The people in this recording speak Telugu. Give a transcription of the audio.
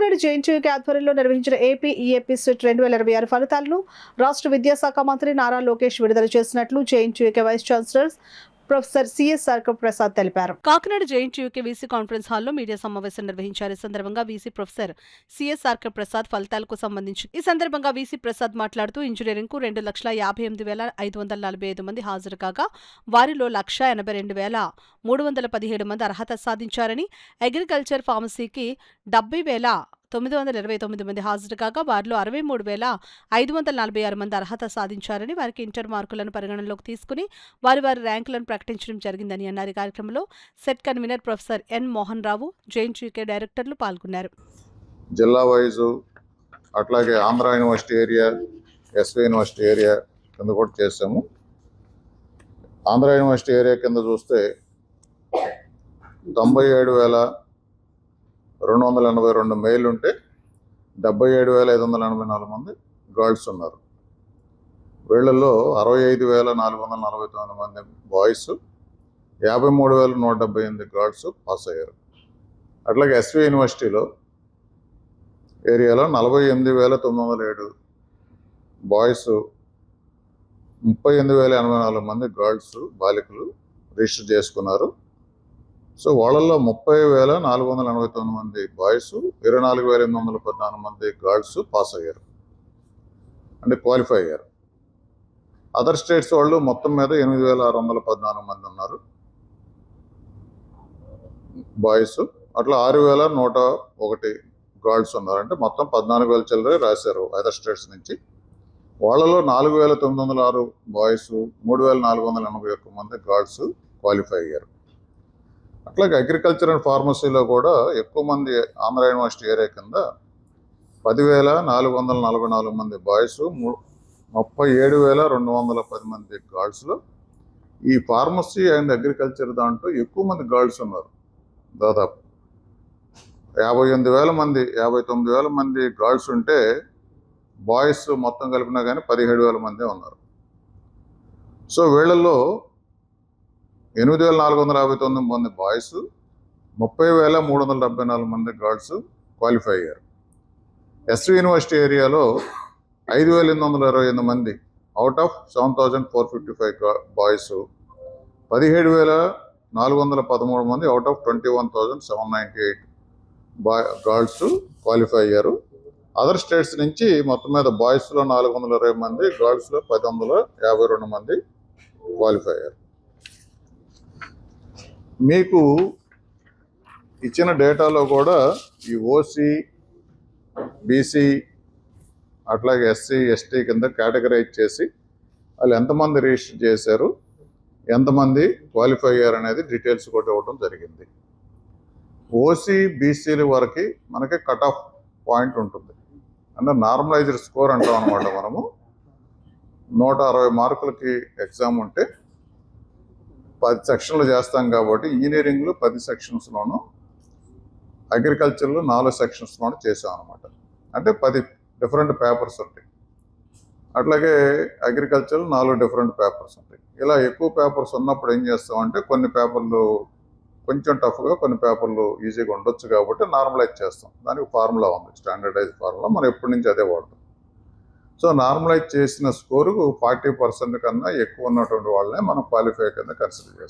కాకినాడ జేఎన్టీయూకే ఆధ్వర్యంలో నిర్వహించిన ఏపీ ఈఏపీ సెట్ 2026 ఫలితాలను రాష్ట్ర విద్యాశాఖ మంత్రి నారా లోకేష్ విడుదల చేసినట్లు JNTUK vice chancellor professor CSR Prasad తెలిపారు. కాకినాడ జేఎన్టీయూకే వీసీ కాన్ఫరెన్స్ హాల్లో మీడియా సమావేశం నిర్వహించారు. ఈ సందర్భంగా వీసీ ప్రొఫెసర్ సిఎస్ఆర్ ప్రసాద్ ఫలితాలకు సంబంధించి వీసీ ప్రసాద్ మాట్లాడుతూ ఇంజనీరింగ్ కు 2,58,545 మంది హాజరు కాగా వారిలో 1,82,317 మంది అర్హత సాధించారని, అగ్రికల్చర్ ఫార్మసీకి 70,929 మంది హాజరు కాగా వారిలో 63,546 మంది అర్హత సాధించారని, వారికి ఇంటర్ మార్కులను పరిగణనలోకి తీసుకుని వారి ర్యాంకులను ప్రకటించడం జరిగిందని అన్నారు. ఈ కార్యక్రమంలో SET convener professor N Mohan Rao, జేఎన్టీయూకే డైరెక్టర్లు పాల్గొన్నారు. జిల్లా వైజు అట్లాగే Andhra university area, SV university area కింద కూడా చేసాము. ఆంధ్ర యూనివర్సిటీ ఏరియా కింద చూస్తే 97,282 మెయిల్ ఉంటే 77,584 మంది గర్ల్స్ ఉన్నారు. వీళ్ళల్లో 65,449 మంది బాయ్స్, 53,178 గర్ల్స్ పాస్ అయ్యారు. అట్లాగే ఎస్వి యూనివర్సిటీలో ఏరియాలో 48,907 బాయ్స్, 38,084 మంది గర్ల్స్ బాలికలు రిజిస్టర్ చేసుకున్నారు. సో వాళ్ళల్లో 30,489 మంది బాయ్స్, 24,814 మంది గర్ల్స్ పాస్ అయ్యారు, అంటే క్వాలిఫై అయ్యారు. అదర్ స్టేట్స్ వాళ్ళు మొత్తం మీద 8,614 మంది ఉన్నారు బాయ్స్. అట్లా 6,101 గర్ల్స్ ఉన్నారు, అంటే మొత్తం 14,000 చిల్లరే రాశారు అదర్ స్టేట్స్ నుంచి. వాళ్ళలో 4,906 బాయ్స్, 3,481 మంది గర్ల్స్ క్వాలిఫై అయ్యారు. అట్లాగే అగ్రికల్చర్ అండ్ ఫార్మసీలో కూడా ఎక్కువ మంది ఆంధ్ర యూనివర్సిటీ ఏరియా కింద 10,444 మంది బాయ్స్, 37,210 మంది గర్ల్స్లో ఈ ఫార్మసీ అండ్ అగ్రికల్చర్ దాంట్లో ఎక్కువ మంది గర్ల్స్ ఉన్నారు. దాదాపు 59,000 మంది గర్ల్స్ ఉంటే బాయ్స్ మొత్తం కలిపినా కానీ 17,000 మందే ఉన్నారు. సో వీళ్ళల్లో 8,459 మంది బాయ్స్, 30,374 మంది గర్ల్స్ క్వాలిఫై అయ్యారు. ఎస్వి యూనివర్సిటీ ఏరియాలో 5,828 మంది అవుట్ ఆఫ్ 7,455 బాయ్స్, 17,413 మంది అవుట్ ఆఫ్ 21,798 గర్ల్స్ క్వాలిఫై అయ్యారు. అదర్ స్టేట్స్ నుంచి మొత్తం మీద బాయ్స్లో 420 మంది, గర్ల్స్లో 1,152 మంది క్వాలిఫై అయ్యారు. మీకు ఇచ్చిన డేటాలో కూడా ఈ ఓసీ, బీసీ అట్లాగే ఎస్సీ, ఎస్టీ కింద కేటగరైజ్ చేసి వాళ్ళు ఎంతమంది రిజిస్టర్ చేశారు, ఎంతమంది క్వాలిఫై అయ్యారు అనేది డీటెయిల్స్ కూడా ఇవ్వడం జరిగింది. ఓసీ, బీసీల వరకు మనకి కట్ ఆఫ్ పాయింట్ ఉంటుంది, అంటే నార్మలైజ్డ్ స్కోర్ అంటాం అనమాట. మనము 160 మార్కులకి ఎగ్జామ్ ఉంటే 10 సెక్షన్లు చేస్తాం కాబట్టి ఇంజనీరింగ్లో 10 సెక్షన్స్లోను, అగ్రికల్చర్లో 4 సెక్షన్స్లోనూ చేసాం అనమాట. అంటే 10 డిఫరెంట్ పేపర్స్ ఉంటాయి. అట్లాగే అగ్రికల్చర్ 4 డిఫరెంట్ పేపర్స్ ఉంటాయి. ఇలా ఎక్కువ పేపర్స్ ఉన్నప్పుడు ఏం చేస్తామంటే కొన్ని పేపర్లు కొంచెం టఫ్గా, కొన్ని పేపర్లు ఈజీగా ఉండొచ్చు కాబట్టి నార్మలైజ్ చేస్తాం. దానికి ఫార్ములా ఉంది, స్టాండర్డైజ్ ఫార్ములా, మనం ఎప్పటి నుంచి అదే వాడతాం. సో నార్మలైజ్ చేసిన స్కోరు 40% కన్నా ఎక్కువ ఉన్నటువంటి వాళ్ళనే మనం క్వాలిఫై కింద కన్సిడర్ చేస్తాం.